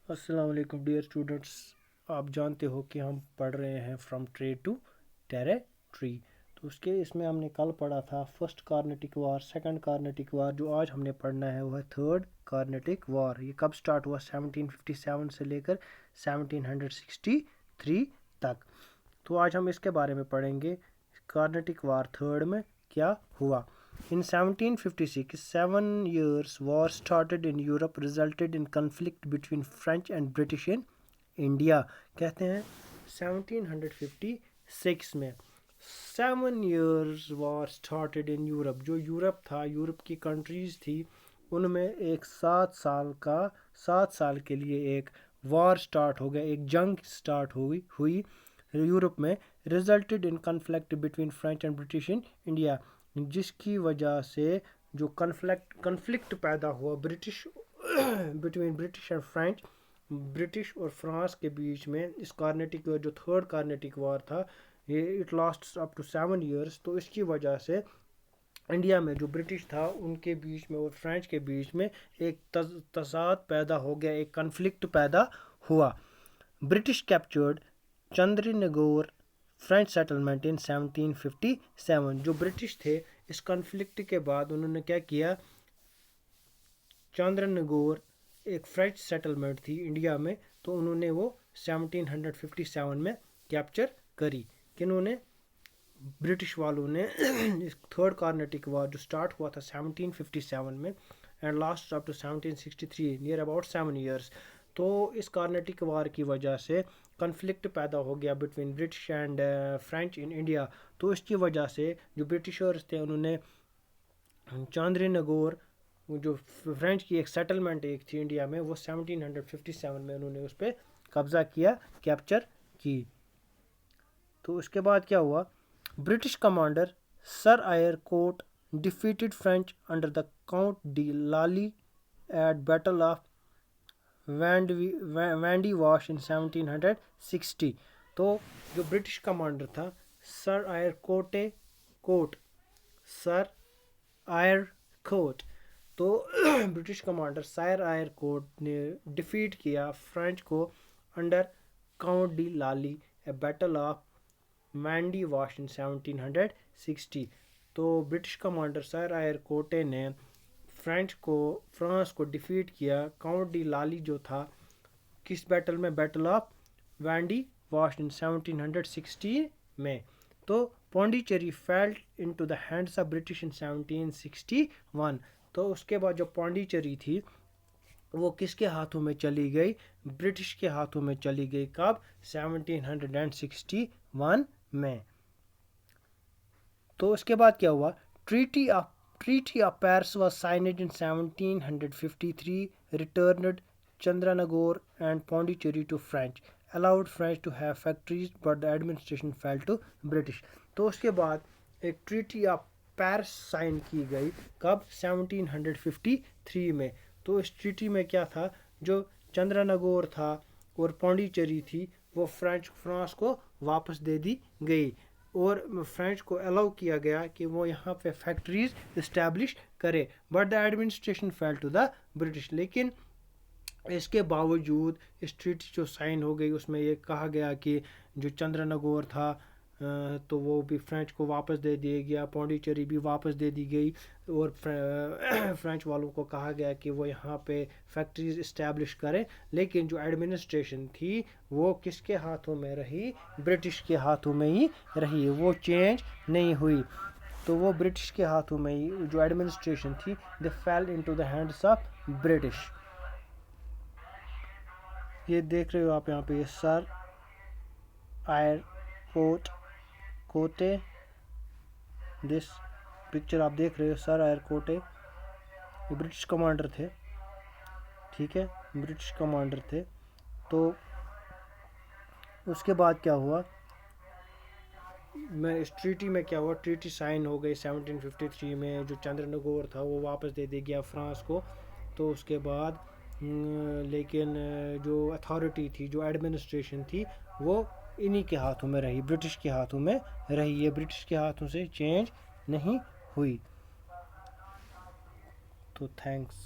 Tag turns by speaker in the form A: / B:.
A: अस्सलाम वालेकुम dear students. आप जानते हो कि हम पढ़ रहे हैं फ्रॉम ट्रेड टू टेरेटरी। तो उसके इसमें हमने कल पढ़ा था फर्स्ट कार्नेटिक वार, सेकंड कार्नेटिक वार। जो आज हमने पढ़ना है वो है थर्ड कार्नेटिक वार। ये कब स्टार्ट हुआ? 1757 से लेकर 1763 तक। तो आज हम इसके बारे में पढ़ेंगे कार्नेटिक वार थर्ड में क्या हुआ। In 1756, 7 years war started in Europe, resulted in conflict between French and British in India। कहते हैं 1756 में 7 years war started in Europe। जो यूरोप था, यूरोप की कंट्रीज थी, उनमें एक 7 साल के लिए एक वार स्टार्ट हो गया, एक जंग स्टार्ट हुई यूरोप में। Resulted in conflict between French and British in India, जिसकी वजह से जो कन्फ्लिक्ट पैदा हुआ British between British and French, British और फ्रांस के बीच में। इस कार्नेटिक जो थर्ड कार्नेटिक वार था, ये it last up to 7 years। तो इसकी वजह से इंडिया में जो ब्रिटिश था उनके बीच में और फ्रेंच के बीच में एक तसाद पैदा हो गया, एक कन्फ्लिक्ट पैदा हुआ। British captured Chandernagore French settlement in 1757। जो ब्रिटिश थे, इस कन्फ्लिक्ट के बाद उन्होंने क्या किया, चंद्रनगौर एक फ्रेंच सेटलमेंट थी इंडिया में, तो उन्होंने वो 1757 में कैप्चर करी। किन्होंने? ब्रिटिश वालों ने। इस थर्ड कार्नेटिक वार जो स्टार्ट हुआ था 1757 में and last up to 1763, near about 7 years। तो इस कार्नेटिक वार की वजह से कन्फ्लिक्ट पैदा हो गया between British and French in India. तो इसकी वजह से जो ब्रिटिशर्स थे उन्होंने चांद्रीनगोर, जो फ्रेंच की एक सेटलमेंट एक थी इंडिया में, वो 1757 में उन्होंने उस पर कब्जा किया, कैप्चर की। तो उसके बाद क्या हुआ? British commander sir Eyre Coote defeated French under the count de Lally at battle of Wandiwash in 1760। तो जो ब्रिटिश कमांडर था sir Eyre sir Eyre Coote, तो British commander sir Eyre Coote ने डिफीट किया फ्रेंच को under count de Lally at battle of Wandiwash in 1760। तो British commander sir आयर कोटे ने फ्रांस को डिफीट किया काउंट डी लाली जो था, किस बैटल में? Battle of Wandiwash in 1760 में। तो Pondicherry felt into the hands of British in 1761। तो उसके बाद जो पौंडीचेरी थी वो किसके हाथों में चली गई? ब्रिटिश के हाथों में चली गई। कब? 1761 में। तो उसके बाद क्या हुआ? Treaty of Paris was signed in 1753, returned Chandranagore and Pondicherry to French, allowed French to have factories but the administration fell to British। तो उसके बाद एक ट्रीटी ऑफ पेरिस साइन की गई। कब? 1753 में। तो इस ट्रीटी में क्या था? जो चंद्रनगौर था और पौंडीचेरी थी, वो फ्रांस को वापस दे दी गई और फ्रेंच को अलाउ किया गया कि वो यहाँ पे फैक्ट्रीज इस्टेब्लिश करे, but the administration fail to the British. लेकिन इसके बावजूद इस ट्रीटी जो साइन हो गई उसमें ये कहा गया कि जो चंद्रनगौर था तो वो भी फ्रेंच को वापस दे दिया गया, पौंडीचेरी भी वापस दे दी गई और फ्रेंच वालों को कहा गया कि वो यहाँ पे फैक्ट्रीज इस्टेब्लिश करें। लेकिन जो एडमिनिस्ट्रेशन थी वो किसके हाथों में रही? ब्रिटिश के हाथों में ही रही, वो चेंज नहीं हुई। तो वो ब्रिटिश के हाथों में ही जो एडमिनिस्ट्रेशन थी, they fell into the hands of British. ये देख रहे हो आप यहाँ पे, ये सर आयर कोटे, दिस पिक्चर आप देख रहे हो, सर आयर कोटे, ये ब्रिटिश कमांडर थे, ठीक है, ब्रिटिश कमांडर थे। तो उसके बाद क्या हुआ? मैं इस ट्रीटी में क्या हुआ? ट्रीटी साइन हो गई 1753 में। जो चंद्रनगौर था वो वापस दे दिया गया फ्रांस को। तो उसके बाद लेकिन जो अथॉरिटी थी, जो एडमिनिस्ट्रेशन थी, वो इन्हीं के हाथों में रही, ब्रिटिश के हाथों में रही। ये ब्रिटिश के हाथों से चेंज नहीं हुई। तो थैंक्स।